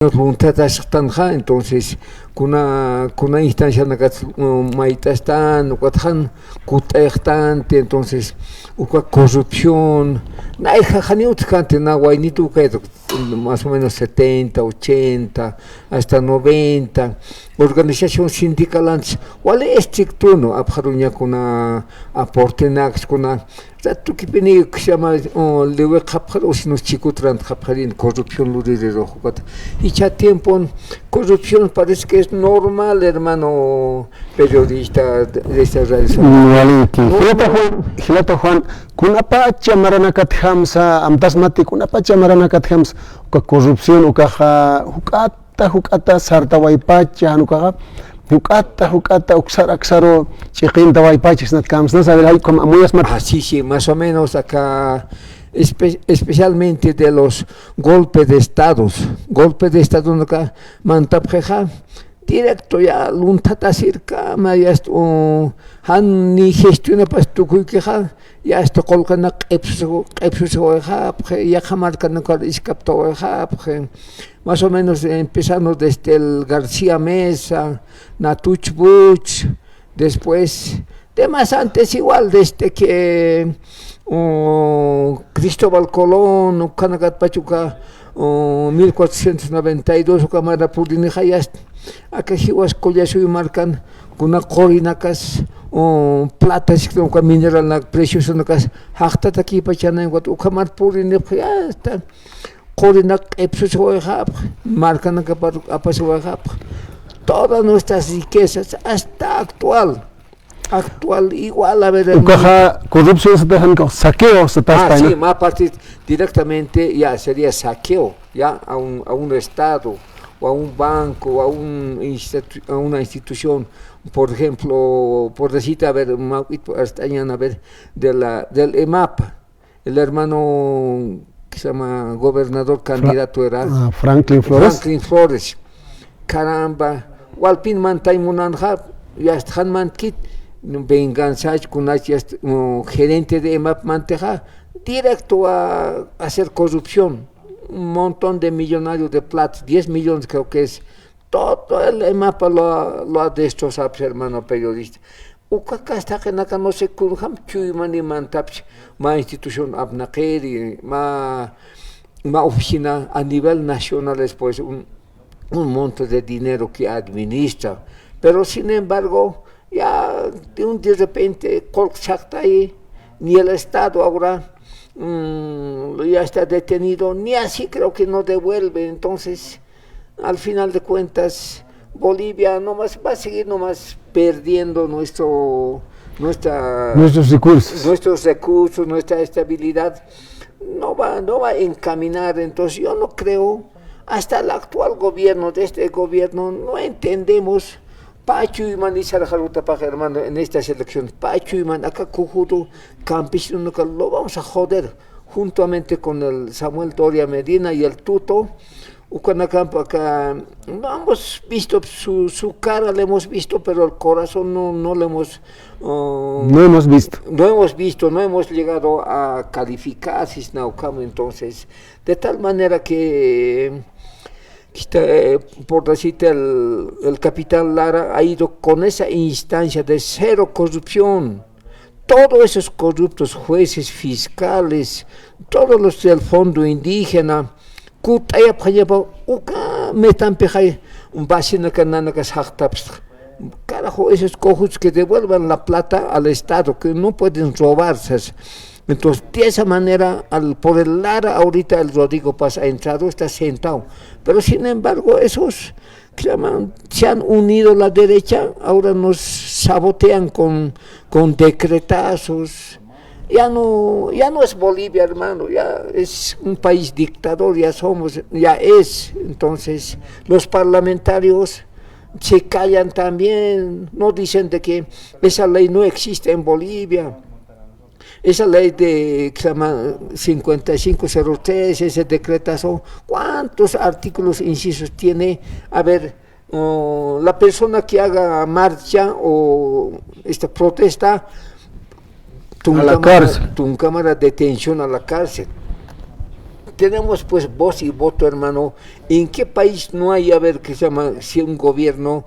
nos preguntas tanja, entonces kuna instancia nakat maitastan ukatjan kutayhtante, entonces uka corrupción na janiutkante na guainito uka más o menos 70, 80, hasta 90 organización sindical antes wale estricto no abjaruña kuna aporte nax kuna tu que peni que se llama lewe kapjar o si nos chicutran kapjarin corrupción lurire rojo y ya tiempo corrupción parece que es normal, hermano periodista de esta radio. Hilata Juan, kuna pacha maranakat hamsa, amtasmati kuna pacha maranakat hams, uka corrupción ukaha hukata sarta waipacha hanukaha, hukata uksar aksaro chiquinta waipacha snat kams, no saber ahí como muy asmat. Sí, más o menos acá. Especialmente de los golpes de estado acá mantapjeja directo ya luntata circa ya han ni gestiona pas tu queja ya esto colcana epso ya jamarcana con escapto más o menos empezamos desde el García Mesa, Natuch Buch, después de más antes igual desde que Cristóbal Colón, Canagat Pachuca, 1492, Camara Purinejayas, acá Jiwas Collazo y marcan con una corinacas, platas, con mineral, precios, nacas, Hachta aquí, Pachana, en Camar Purinejayas, Corinac, Epsohab, marcan acá Apasuahab. Todas nuestras riquezas, hasta actual igual a ver ukaha corrupción se dejan saqueo se está sí, más parte directamente ya sería saqueo ya a un estado o a un banco o a una institución, por ejemplo, por decirte a ver del EMAP, el hermano que se llama gobernador candidato era Franklin Flores, caramba walpin mantaimunanjab ya están manquit venganza con gerente de EMAP manteja directo a hacer corrupción, un montón de millonarios de plata, 10 millones creo que es, todo el EMAP lo ha destrozado, hermano periodista. Ukaka está que no se curjam chuyman mantapch ma institución abnaqeri ma oficina a nivel nacional después un monto de dinero que administra, pero sin embargo ya de repente ahí, ni el Estado ahora ya está detenido, ni así creo que no devuelve, entonces al final de cuentas Bolivia nomás va a seguir nomás perdiendo nuestros recursos, nuestra estabilidad, no va a encaminar, entonces yo no creo, hasta el actual gobierno, de este gobierno, no entendemos Pachu y man y Sarajaruta para hermano en estas elecciones. Pachu y man acá Cujudo, campesino, lo vamos a joder juntamente con el Samuel Doria Medina y el Tuto. Ucanacampo acá no hemos visto su cara, le hemos visto, pero el corazón no lo hemos no hemos visto, no hemos llegado a calificar Cisnaucamo, entonces de tal manera que por decirte el capitán Lara ha ido con esa instancia de cero corrupción. Todos esos corruptos jueces, fiscales, todos los del fondo indígena, kutaya pajaba uka metan pejay un vacina canana que carajo, esos cojos que devuelvan la plata al Estado, que no pueden robarse. Entonces, de esa manera, por el Lara, ahorita el Rodrigo Paz ha entrado, está sentado. Pero sin embargo, esos que se han unido a la derecha, ahora nos sabotean con decretazos. Ya no es Bolivia, hermano, ya es un país dictador, ya es. Entonces, los parlamentarios se callan también, no dicen de que esa ley no existe en Bolivia. Esa ley que se llama 5503, ese decretazo, ¿cuántos artículos, incisos tiene? A ver, la persona que haga marcha o esta protesta, a la cárcel. Tu cámara de detención a la cárcel. tenemos pues voz y voto, hermano. ¿En qué país no hay, a ver, que se llama, si un gobierno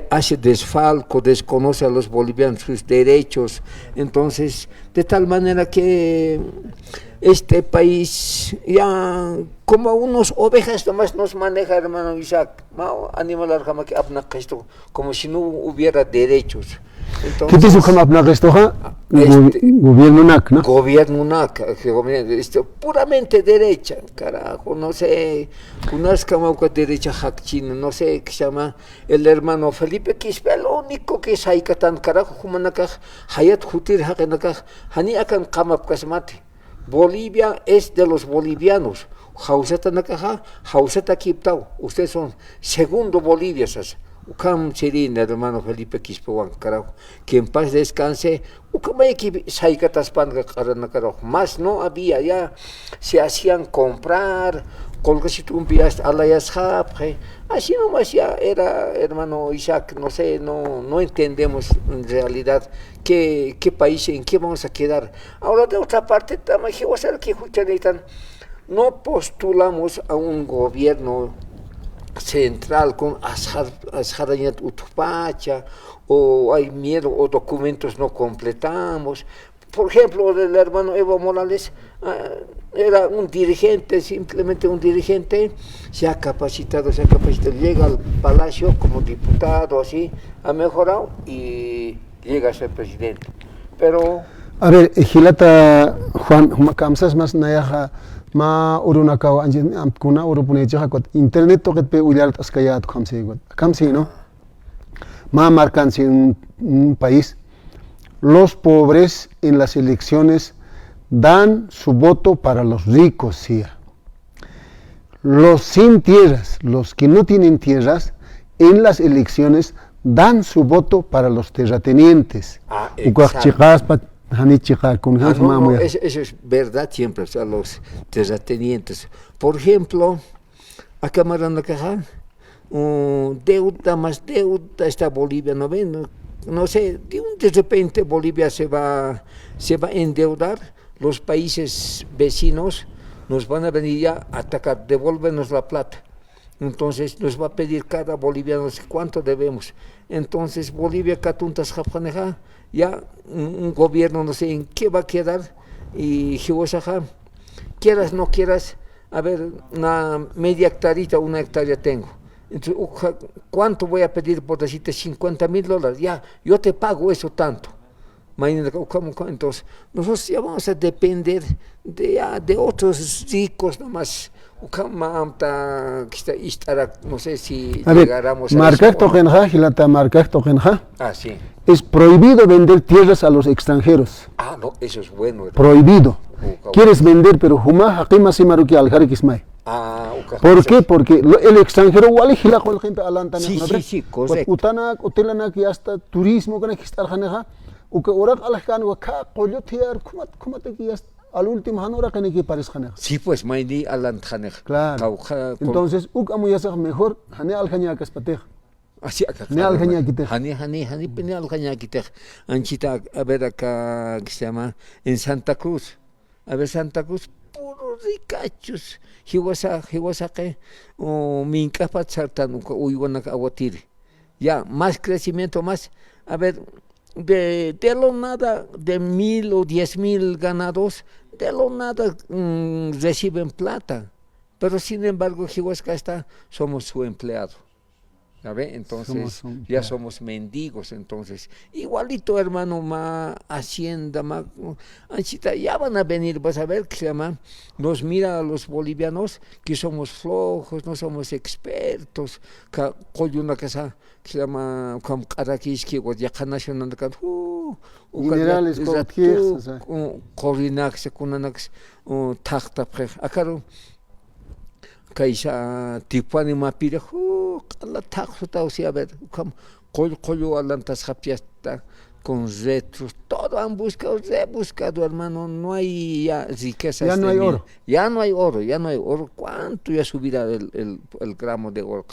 hace desfalco, desconoce a los bolivianos sus derechos? Entonces, de tal manera que este país ya como unos ovejas nomás nos maneja, hermano Isaac, animal como si no hubiera derechos. ¿Qué te dice como gobierno NAC, no? Gobierno NAC, puramente derecha, carajo, no sé, unas camaucas derecha hackchino, no sé qué se llama, el hermano Felipe Quispe, lo único que es ahí tan carajo, humanacaj, hayat jutir hakenacaj, hani akan kamapkasmate. Bolivia es de los bolivianos. Jausata nakaja, Jausata Kiptau. Ustedes son segundo Bolivia, sas. Ukam Chirina, hermano Felipe Quispewan, carajo. Que en paz descanse. Ukamaki Saikatas Panga carajo. Más no había, ya se hacían comprar. Colgasitumpias alayas japre. Así nomás ya era, hermano Isaac, no sé, no entendemos en realidad qué país, en qué vamos a quedar. Ahora de otra parte, también no postulamos a un gobierno central con Asharañat Utupacha, o hay miedo, o documentos no completamos. Por ejemplo, el hermano Evo Morales era un dirigente, simplemente un dirigente, se ha capacitado, llega al palacio como diputado, así, ha mejorado y llega a ser presidente. Pero... A ver, Gilata Juan, Kamsas más Nayaja, ma Urunakao, Amkuna, Urupuneja, Internet toque pe Uyart Askayat, Kamsi, ¿no? Ma marcansi un país. Los pobres en las elecciones dan su voto para los ricos, sí. Los sin tierras, los que no tienen tierras, en las elecciones dan su voto para los terratenientes. Eso es verdad siempre, o sea, los terratenientes. Por ejemplo, acá Maranacajá, deuda más deuda, está Bolivia, ¿no ven? No sé, de repente Bolivia se va a endeudar, los países vecinos nos van a venir ya a atacar, devuélvenos la plata. Entonces nos va a pedir cada boliviano cuánto debemos. Entonces Bolivia, Catuntas, Japaneja, ya un gobierno no sé en qué va a quedar, y Jibosaja, quieras no quieras, a ver, una media hectarita, una hectárea tengo. Entonces, ¿cuánto voy a pedir por decirte $50,000? Ya, yo te pago eso tanto. Entonces, nosotros ya vamos a depender de otros ricos nomás. No sé si llegáramos a eso. Sí. Es prohibido vender tierras a los extranjeros. No, eso es bueno. Prohibido. Quieres vender, pero Juma, Hakima Simaruki Aljarikismay. ¿Por qué? Porque el extranjero igual es la gente alanta. Sí, correcto. Utanak, hotelanak y hasta turismo que está aljaneja, o que orak aljan o acá pollotear, ¿cómo te quieres? Al último hanora que ne pares janeja. Sí, pues maini alantjaneja. Claro. Entonces, amuyasa mejor hane aljaña caspateja. Así acá. Ne aljaña quitej. Hani pene aljaña quitej. Anchita, a ver acá, que se llama, en Santa Cruz. A ver, Santa Cruz, puros ricachos. Hiwasa que, mincapat sartan, uyuanak aguatiri. Ya, más crecimiento, más, a ver, de lo nada, de 1,000 o 10,000 ganados, de lo nada reciben plata. Pero sin embargo, Jihuasca somos su empleado. ¿Sabe? Entonces ya somos mendigos, entonces igualito hermano, más hacienda, más anchita, ya van a venir, vas a ver que se llama, nos mira a los bolivianos que somos flojos, no somos expertos, una casa que se llama como Karakiski o Yakanational minerales corinax, kunanax, tachta acaro. Kaisa tipani mapire la taxota, o sea, a ver, collo alantas japiasta con retros, todo han buscado, hermano, no hay ya riquezas. Ya no hay oro. Ya no hay oro. ¿Cuánto ya subirá el gramo de oro?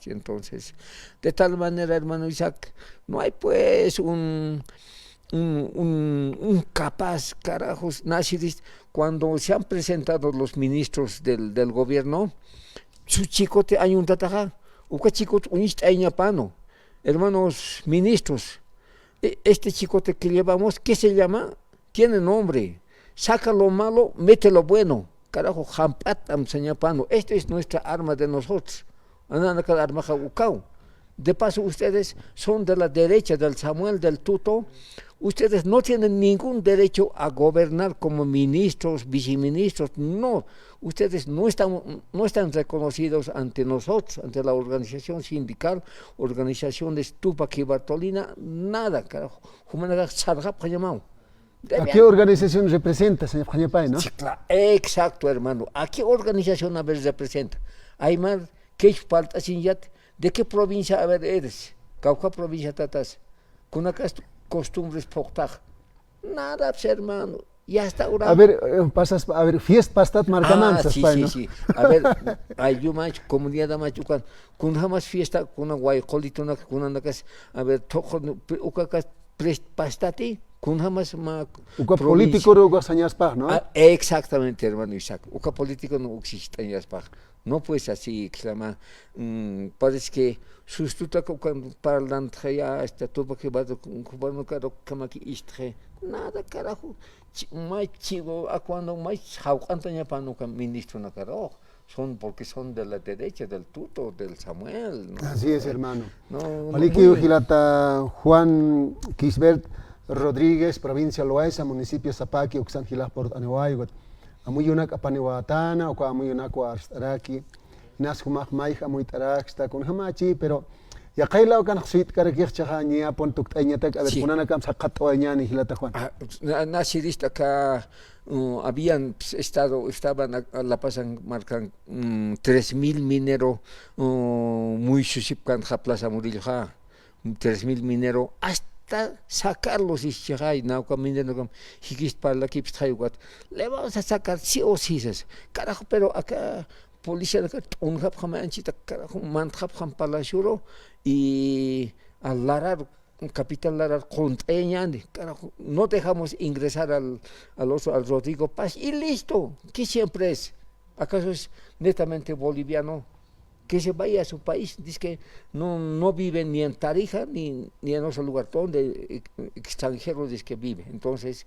Entonces, de tal manera, hermano Isaac, no hay pues un capaz, carajos, nacidis, cuando se han presentado los ministros del gobierno, su chicote hay un tataja, uka chicote unist pano, hermanos ministros, este chicote que llevamos, ¿qué se llama? Tiene nombre, saca lo malo, mete lo bueno, carajo, jampatam señapano, esta es nuestra arma de nosotros, andan cada arma ucao. De paso, ustedes son de la derecha del Samuel, del Tuto. Ustedes no tienen ningún derecho a gobernar como ministros, viceministros. No, ustedes no están reconocidos ante nosotros, ante la organización sindical, organizaciones Tupac y Bartolina, nada, carajo. ¿A qué organización representa, señor Jañapay, no? Sí, claro, exacto, hermano. ¿A qué organización a ver representa? Aymar, ¿qué falta sin yate? ¿De qué provincia a ver eres? Cauca provincia tatas. Con acá costumbres poctaj. Nada, pues, hermano. Ya está ahora. A ver, fiesta pastat marcamansas, sí, ¿no? sí. A ver, hay yo más comunidad más yucan. Con jamás fiesta, con una guaycolito, con una casa. A ver, toco, ucacas pastati. Con jamás ma uka político no sañas pa, ¿no? Exactamente, hermano Isaac. Uka político no existe en Yaspaj. No pues así, exclama. Parece que sustituta cuando parlan ya esta tuba que va con cubano caro como aquí istre. Nada carajo. Más chivo a cuando más jaucantaña para no ministro na carajo. Son porque son de la derecha del Tuto, del Samuel. ¿No? Así es, hermano. No, Maliki Ujilata Juan Kisbert Rodríguez, provincia Loaiza, municipio Zapaqui, Oxan Gilas por Anehuaygot. Amuyunak Apanihuatana, o Amuyunak Araki, Nas Humak Maija, Muitarak, está con Hamachi, pero ya Kaila o Kanaksuit Karakirchaha, Nia Pontuk Tainatak, a ver, Punanakam Sakat o Añani, Gilata Juan. Nacidista acá estaban a la pasan marcan 3,000 mineros muy susipkan ja Plaza Murillo, 3,000 mineros hasta sacarlos y chay nauka minero com higist para la kips trayugat le vamos a sacar sí o sí carajo, pero acá policía acá un hap jamanchita carajo mantrap jam palashuro y al larar capital larar conteñan carajo no dejamos ingresar al Rodrigo Paz y listo, que siempre es acaso es netamente boliviano, que se vaya a su país, dice que no vive ni en Tarija ni en otro lugar, donde extranjeros dice que vive. Entonces,